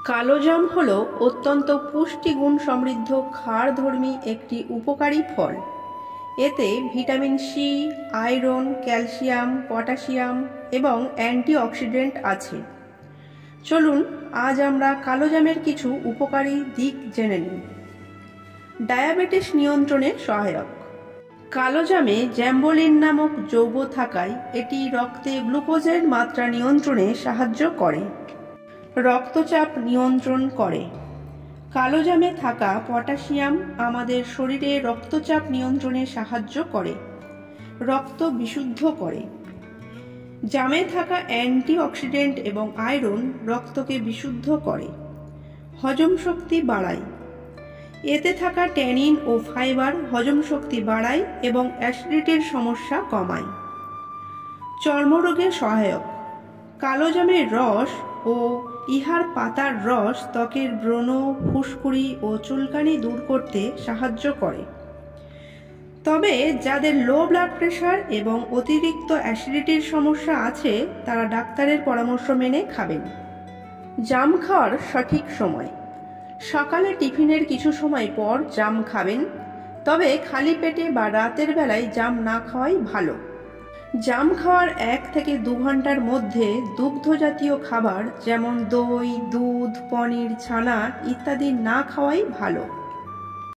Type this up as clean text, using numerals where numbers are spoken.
কালোজাম হল অত্যন্ত পুষ্টিগুণ সমৃদ্ধ ক্ষারধর্মী একটি উপকারী ফল। এতে vitamin C, iron, calcium, potassium এবং অ্যান্টিঅক্সিডেন্ট আছে। চলুন আজ আমরা কালোজামের কিছু উপকারী দিক জেনে নিই। ডায়াবেটিস নিয়ন্ত্রণে সহায়ক। কালোজামে জ্যাম্বলিন নামক যৌগ থাকায় এটি রক্তে গ্লুকোজের মাত্রা নিয়ন্ত্রণে সাহায্য করে। রক্তচাপ নিয়ন্ত্রণ করে। কালোজামে থাকা পটাশিয়াম আমাদের শরীরে রক্তচাপ নিয়ন্ত্রণে সাহায্য করে, রক্ত বিশুদ্ধ করে। জামে থাকা অ্যান্টিঅক্সিডেন্ট এবং আয়রন রক্তকে বিশুদ্ধ করে। হজম শক্তি বাড়ায়। এতে থাকা ট্যানিন ও ফাইবার হজম শক্তি বাড়ায় এবং অ্যাসিডিটির সমস্যা কমায়। চর্মরোগে সহায়ক। কালোজামের রস ও ইহার পাতার রস ত্বকের ব্রণ, ফুসকুড়ি ও চুলকানি দূর করতে সাহায্য করে। তবে যাদের লো ব্লাড প্রেশার এবং অতিরিক্ত অ্যাসিডিটির সমস্যা আছে তারা ডাক্তারের পরামর্শ মেনে খাবেন। জাম খাওয়ার সঠিক সময়। সকালে টিফিনের কিছু সময় পর জাম খাবেন, তবে খালি পেটে বা রাতের বেলায় জাম না খাওয়াই ভালো। জাম খাওয়ার 1 থেকে 2 ঘন্টার মধ্যে দুগ্ধ জাতীয় খাবার যেমন দই, দুধ, পনির, ছানা ইত্যাদি না খাওয়াই ভালো।